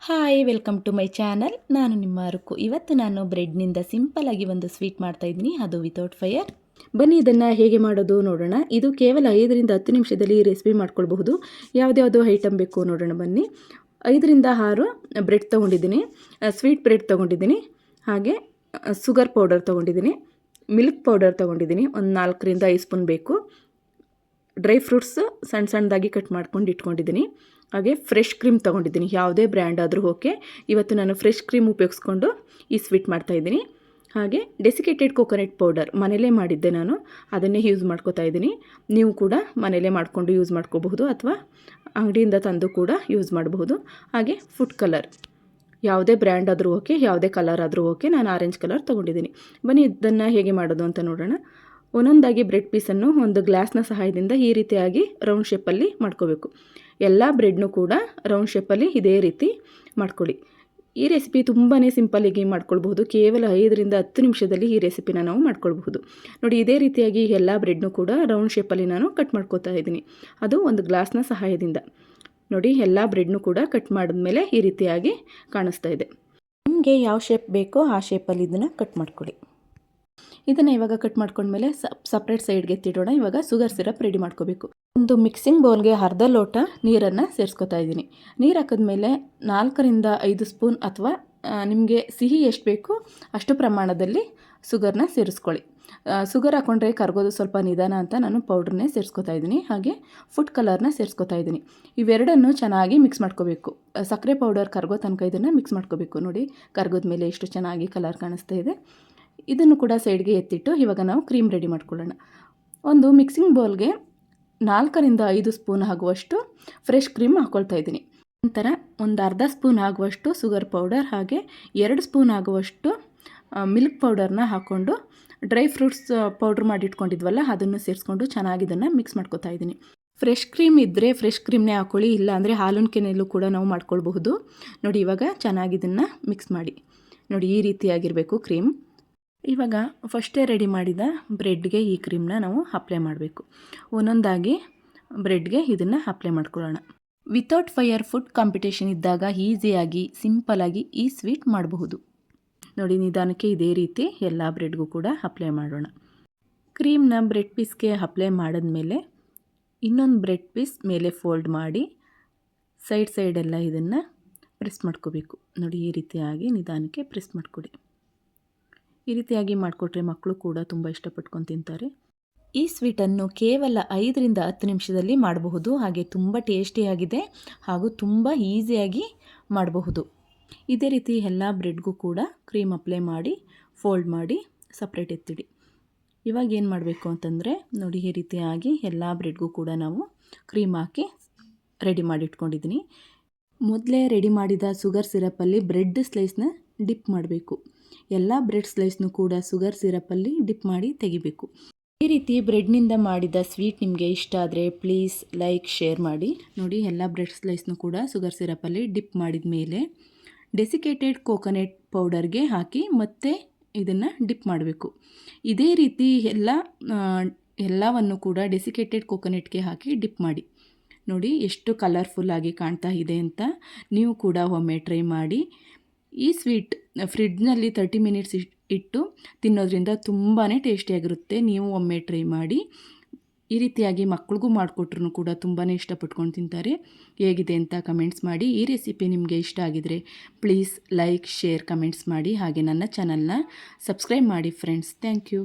Hi welcome to my channel. ನಾನು ನಿಮ್ಮ ಅರುಕು. ಇವತ್ತು ನಾನು ಬ್ರೆಡ್ನಿಂದ ಸಿಂಪಲ್ಲಾಗಿ ಒಂದು ಸ್ವೀಟ್ ಮಾಡ್ತಾಯಿದ್ದೀನಿ, ಅದು ವಿತೌಟ್ ಫೈರ್. ಬನ್ನಿ ಇದನ್ನು ಹೇಗೆ ಮಾಡೋದು ನೋಡೋಣ. ಇದು ಕೇವಲ 5ರಿಂದ 10 ನಿಮಿಷದಲ್ಲಿ ರೆಸಿಪಿ ಮಾಡ್ಕೊಳ್ಬಹುದು. ಯಾವುದ್ಯಾವುದು ಐಟಮ್ ಬೇಕು ನೋಡೋಣ ಬನ್ನಿ. 5ರಿಂದ 6 ಬ್ರೆಡ್ ತೊಗೊಂಡಿದ್ದೀನಿ, ಸ್ವೀಟ್ ಬ್ರೆಡ್ ತೊಗೊಂಡಿದ್ದೀನಿ, ಹಾಗೆ ಶುಗರ್ ಪೌಡರ್ ತೊಗೊಂಡಿದ್ದೀನಿ, ಮಿಲ್ಕ್ ಪೌಡರ್ ತೊಗೊಂಡಿದ್ದೀನಿ, ಒಂದು 4ರಿಂದ 5 ಸ್ಪೂನ್ ಬೇಕು. ಡ್ರೈ ಫ್ರೂಟ್ಸ್ ಸಣ್ಣ ಸಣ್ಣದಾಗಿ ಕಟ್ ಮಾಡ್ಕೊಂಡು ಇಟ್ಕೊಂಡಿದ್ದೀನಿ. ಹಾಗೆ ಫ್ರೆಶ್ ಕ್ರೀಮ್ ತೊಗೊಂಡಿದ್ದೀನಿ, ಯಾವುದೇ ಬ್ರ್ಯಾಂಡ್ ಆದರೂ ಓಕೆ. ಇವತ್ತು ನಾನು ಫ್ರೆಶ್ ಕ್ರೀಮ್ ಉಪಯೋಗಿಸ್ಕೊಂಡು ಈ ಸ್ವೀಟ್ ಮಾಡ್ತಾಯಿದ್ದೀನಿ. ಹಾಗೆ ಡೆಸಿಕೇಟೆಡ್ ಕೋಕೋನಟ್ ಪೌಡರ್ ಮನೇಲೇ ಮಾಡಿದ್ದೆ ನಾನು, ಅದನ್ನೇ ಯೂಸ್ ಮಾಡ್ಕೋತಾ ಇದ್ದೀನಿ. ನೀವು ಕೂಡ ಮನೇಲೇ ಮಾಡಿಕೊಂಡು ಯೂಸ್ ಮಾಡ್ಕೋಬಹುದು ಅಥವಾ ಅಂಗಡಿಯಿಂದ ತಂದು ಕೂಡ ಯೂಸ್ ಮಾಡಬಹುದು. ಹಾಗೆ ಫುಡ್ ಕಲರ್ ಯಾವುದೇ ಬ್ರ್ಯಾಂಡ್ ಆದರೂ ಓಕೆ, ಯಾವುದೇ ಕಲರ್ ಆದರೂ ಓಕೆ. ನಾನು ಆರೆಂಜ್ ಕಲರ್ ತೊಗೊಂಡಿದ್ದೀನಿ. ಬನ್ನಿ ಇದನ್ನು ಹೇಗೆ ಮಾಡೋದು ಅಂತ ನೋಡೋಣ. ಒಂದೊಂದಾಗಿ ಬ್ರೆಡ್ ಪೀಸನ್ನು ಒಂದು ಗ್ಲಾಸ್ನ ಸಹಾಯದಿಂದ ಈ ರೀತಿಯಾಗಿ ರೌಂಡ್ ಶೇಪಲ್ಲಿ ಮಾಡ್ಕೋಬೇಕು. ಎಲ್ಲ ಬ್ರೆಡ್ನು ಕೂಡ ರೌಂಡ್ ಶೇಪಲ್ಲಿ ಇದೇ ರೀತಿ ಮಾಡ್ಕೊಳ್ಳಿ. ಈ ರೆಸಿಪಿ ತುಂಬಾ ಸಿಂಪಲ್ಲಾಗಿ ಮಾಡ್ಕೊಳ್ಬಹುದು. ಕೇವಲ 5ರಿಂದ 10 ನಿಮಿಷದಲ್ಲಿ ಈ ರೆಸಿಪಿನ ನಾವು ಮಾಡ್ಕೊಳ್ಬಹುದು. ನೋಡಿ, ಇದೇ ರೀತಿಯಾಗಿ ಎಲ್ಲ ಬ್ರೆಡ್ನು ಕೂಡ ರೌಂಡ್ ಶೇಪಲ್ಲಿ ನಾನು ಕಟ್ ಮಾಡ್ಕೋತಾ ಇದ್ದೀನಿ, ಅದು ಒಂದು ಗ್ಲಾಸ್ನ ಸಹಾಯದಿಂದ. ನೋಡಿ, ಎಲ್ಲ ಬ್ರೆಡ್ನು ಕೂಡ ಕಟ್ ಮಾಡಿದ್ಮೇಲೆ ಈ ರೀತಿಯಾಗಿ ಕಾಣಿಸ್ತಾ ಇದೆ. ನಿಮಗೆ ಯಾವ ಶೇಪ್ ಬೇಕೋ ಆ ಶೇಪಲ್ಲಿ ಇದನ್ನು ಕಟ್ ಮಾಡ್ಕೊಳ್ಳಿ. ಇದನ್ನು ಇವಾಗ ಕಟ್ ಮಾಡ್ಕೊಂಡ್ಮೇಲೆ ಸಪ್ರೇಟ್ ಸೈಡ್ಗೆ ಎತ್ತಿಡೋಣ. ಇವಾಗ ಶುಗರ್ ಸಿರಪ್ ರೆಡಿ ಮಾಡ್ಕೋಬೇಕು. ಒಂದು ಮಿಕ್ಸಿಂಗ್ ಬೌಲ್ಗೆ ಅರ್ಧ ಲೋಟ ನೀರನ್ನು ಸೇರಿಸ್ಕೊತಾ ಇದ್ದೀನಿ. ನೀರು ಹಾಕಿದ್ಮೇಲೆ 4ರಿಂದ 5 ಸ್ಪೂನ್ ಅಥವಾ ನಿಮಗೆ ಸಿಹಿ ಎಷ್ಟು ಬೇಕು ಅಷ್ಟು ಪ್ರಮಾಣದಲ್ಲಿ ಶುಗರ್ನ ಸೇರಿಸ್ಕೊಳ್ಳಿ. ಶುಗರ್ ಹಾಕ್ಕೊಂಡ್ರೆ ಕರಗೋದು ಸ್ವಲ್ಪ ನಿಧಾನ ಅಂತ ನಾನು ಪೌಡ್ರನ್ನೇ ಸೇರಿಸ್ಕೊತಾ ಇದ್ದೀನಿ. ಹಾಗೆ ಫುಡ್ ಕಲರ್ನ ಸೇರಿಸ್ಕೊತಾ ಇದ್ದೀನಿ. ಇವೆರಡನ್ನು ಚೆನ್ನಾಗಿ ಮಿಕ್ಸ್ ಮಾಡ್ಕೋಬೇಕು. ಸಕ್ಕರೆ ಪೌಡರ್ ಕರಗೋ ತನಕ ಇದನ್ನು ಮಿಕ್ಸ್ ಮಾಡ್ಕೋಬೇಕು. ನೋಡಿ, ಕರಗೋದ ಮೇಲೆ ಎಷ್ಟು ಚೆನ್ನಾಗಿ ಕಲರ್ ಕಾಣಿಸ್ತಾ ಇದೆ. ಇದನ್ನು ಕೂಡ ಸೈಡ್ಗೆ ಎತ್ತಿಟ್ಟು ಇವಾಗ ನಾವು ಕ್ರೀಮ್ ರೆಡಿ ಮಾಡ್ಕೊಳ್ಳೋಣ. ಒಂದು ಮಿಕ್ಸಿಂಗ್ ಬೌಲ್ಗೆ 4ರಿಂದ 5 ಸ್ಪೂನ್ ಆಗುವಷ್ಟು ಫ್ರೆಶ್ ಕ್ರೀಮ್ ಹಾಕ್ಕೊಳ್ತಾ ಇದ್ದೀನಿ. ನಂತರ ಒಂದು ಅರ್ಧ ಸ್ಪೂನ್ ಆಗುವಷ್ಟು ಶುಗರ್ ಪೌಡರ್, ಹಾಗೆ 2 ಸ್ಪೂನ್ ಆಗುವಷ್ಟು ಮಿಲ್ಕ್ ಪೌಡರ್ನ ಹಾಕ್ಕೊಂಡು ಡ್ರೈ ಫ್ರೂಟ್ಸ್ ಪೌಡ್ರ್ ಮಾಡಿಟ್ಕೊಂಡಿದ್ವಲ್ಲ ಅದನ್ನು ಸೇರಿಸ್ಕೊಂಡು ಚೆನ್ನಾಗಿ ಇದನ್ನು ಮಿಕ್ಸ್ ಮಾಡ್ಕೊತಾ ಇದ್ದೀನಿ. ಫ್ರೆಶ್ ಕ್ರೀಮ್ ಇದ್ದರೆ ಫ್ರೆಶ್ ಕ್ರೀಮ್ನೇ ಹಾಕ್ಕೊಳ್ಳಿ, ಇಲ್ಲ ಅಂದರೆ ಹಾಲಿನ ಕೆನೆಯಲ್ಲೂ ಕೂಡ ನಾವು ಮಾಡ್ಕೊಳ್ಬಹುದು. ನೋಡಿ, ಇವಾಗ ಚೆನ್ನಾಗಿ ಇದನ್ನು ಮಿಕ್ಸ್ ಮಾಡಿ. ನೋಡಿ, ಈ ರೀತಿಯಾಗಿರಬೇಕು ಕ್ರೀಮ್. ಇವಾಗ ಫಸ್ಟೇ ರೆಡಿ ಮಾಡಿದ ಬ್ರೆಡ್ಗೆ ಈ ಕ್ರೀಮ್ನ ನಾವು ಅಪ್ಲೈ ಮಾಡಬೇಕು. ಒಂದೊಂದಾಗಿ ಬ್ರೆಡ್ಗೆ ಇದನ್ನು ಅಪ್ಲೈ ಮಾಡ್ಕೊಳ್ಳೋಣ. ವಿತೌಟ್ ಫೈರ್ ಫುಡ್ ಕಾಂಪಿಟೇಷನ್ ಇದ್ದಾಗ ಈಸಿಯಾಗಿ ಸಿಂಪಲಾಗಿ ಈ ಸ್ವೀಟ್ ಮಾಡಬಹುದು. ನೋಡಿ, ನಿಧಾನಕ್ಕೆ ಇದೇ ರೀತಿ ಎಲ್ಲ ಬ್ರೆಡ್ಗೂ ಕೂಡ ಅಪ್ಲೈ ಮಾಡೋಣ. ಕ್ರೀಮ್ನ ಬ್ರೆಡ್ ಪೀಸ್ಗೆ ಅಪ್ಲೈ ಮಾಡಿದ್ಮೇಲೆ ಇನ್ನೊಂದು ಬ್ರೆಡ್ ಪೀಸ್ ಮೇಲೆ ಫೋಲ್ಡ್ ಮಾಡಿ ಸೈಡೆಲ್ಲ ಇದನ್ನು ಪ್ರೆಸ್ ಮಾಡ್ಕೋಬೇಕು. ನೋಡಿ, ಈ ರೀತಿಯಾಗಿ ನಿಧಾನಕ್ಕೆ ಪ್ರೆಸ್ ಮಾಡಿಕೊಡಿ. ಈ ರೀತಿಯಾಗಿ ಮಾಡಿಕೊಟ್ರೆ ಮಕ್ಕಳು ಕೂಡ ತುಂಬ ಇಷ್ಟಪಟ್ಕೊಂಡು ತಿಂತಾರೆ. ಈ ಸ್ವೀಟನ್ನು ಕೇವಲ 5ರಿಂದ 10 ನಿಮಿಷದಲ್ಲಿ ಮಾಡಬಹುದು. ಹಾಗೆ ತುಂಬ ಟೇಸ್ಟಿಯಾಗಿದೆ ಹಾಗೂ ತುಂಬ ಈಸಿಯಾಗಿ ಮಾಡಬಹುದು. ಇದೇ ರೀತಿ ಎಲ್ಲ ಬ್ರೆಡ್ಗೂ ಕೂಡ ಕ್ರೀಮ್ ಅಪ್ಲೈ ಮಾಡಿ ಫೋಲ್ಡ್ ಮಾಡಿ ಸಪ್ರೇಟ್ ಎತ್ತಿಡಿ. ಇವಾಗ ಏನು ಮಾಡಬೇಕು ಅಂತಂದರೆ, ನೋಡಿ, ಈ ರೀತಿಯಾಗಿ ಎಲ್ಲ ಬ್ರೆಡ್ಗೂ ಕೂಡ ನಾವು ಕ್ರೀಮ್ ಹಾಕಿ ರೆಡಿ ಮಾಡಿಟ್ಕೊಂಡಿದ್ದೀನಿ. ಮೊದಲೇ ರೆಡಿ ಮಾಡಿದ ಶುಗರ್ ಸಿರಪಲ್ಲಿ ಬ್ರೆಡ್ ಸ್ಲೈಸ್ನ ಡಿಪ್ ಮಾಡಬೇಕು. ಎಲ್ಲ ಬ್ರೆಡ್ ಸ್ಲೈಸ್ನು ಕೂಡ ಶುಗರ್ ಸಿರಪಲ್ಲಿ ಡಿಪ್ ಮಾಡಿ ತೆಗಿಬೇಕು. ಈ ರೀತಿ ಬ್ರೆಡ್ನಿಂದ ಮಾಡಿದ ಸ್ವೀಟ್ ನಿಮಗೆ ಇಷ್ಟ ಆದರೆ ಪ್ಲೀಸ್ ಲೈಕ್ ಶೇರ್ ಮಾಡಿ. ನೋಡಿ, ಎಲ್ಲ ಬ್ರೆಡ್ ಸ್ಲೈಸ್ನು ಕೂಡ ಶುಗರ್ ಸಿರಪಲ್ಲಿ ಡಿಪ್ ಮಾಡಿದ ಮೇಲೆ ಡೆಸಿಕೇಟೆಡ್ ಕೋಕೋನಟ್ ಪೌಡರ್ಗೆ ಹಾಕಿ ಮತ್ತೆ ಇದನ್ನು ಡಿಪ್ ಮಾಡಬೇಕು. ಇದೇ ರೀತಿ ಎಲ್ಲವನ್ನು ಕೂಡ ಡೆಸಿಕೇಟೆಡ್ ಕೋಕೋನಟ್ಗೆ ಹಾಕಿ ಡಿಪ್ ಮಾಡಿ. ನೋಡಿ, ಎಷ್ಟು ಕಲರ್ಫುಲ್ಲಾಗಿ ಕಾಣ್ತಾ ಇದೆ ಅಂತ. ನೀವು ಕೂಡ ಒಮ್ಮೆ ಟ್ರೈ ಮಾಡಿ. ಈ ಸ್ವೀಟ್ ಫ್ರಿಡ್ಜ್ನಲ್ಲಿ 30 ಮಿನಿಟ್ಸ್ ಇಟ್ಟು ತಿನ್ನೋದ್ರಿಂದ ತುಂಬಾ ಟೇಸ್ಟಿಯಾಗಿರುತ್ತೆ. ನೀವು ಒಮ್ಮೆ ಟ್ರೈ ಮಾಡಿ. ಈ ರೀತಿಯಾಗಿ ಮಕ್ಕಳಿಗೂ ಮಾಡಿಕೊಟ್ರು ಕೂಡ ತುಂಬಾ ಇಷ್ಟಪಟ್ಕೊಂಡು ತಿಂತಾರೆ. ಹೇಗಿದೆ ಅಂತ ಕಮೆಂಟ್ಸ್ ಮಾಡಿ. ಈ ರೆಸಿಪಿ ನಿಮಗೆ ಇಷ್ಟ ಆಗಿದರೆ ಪ್ಲೀಸ್ ಲೈಕ್ ಶೇರ್ ಕಮೆಂಟ್ಸ್ ಮಾಡಿ. ಹಾಗೆ ನನ್ನ ಚಾನಲ್ನ ಸಬ್ಸ್ಕ್ರೈಬ್ ಮಾಡಿ ಫ್ರೆಂಡ್ಸ್. Thank you.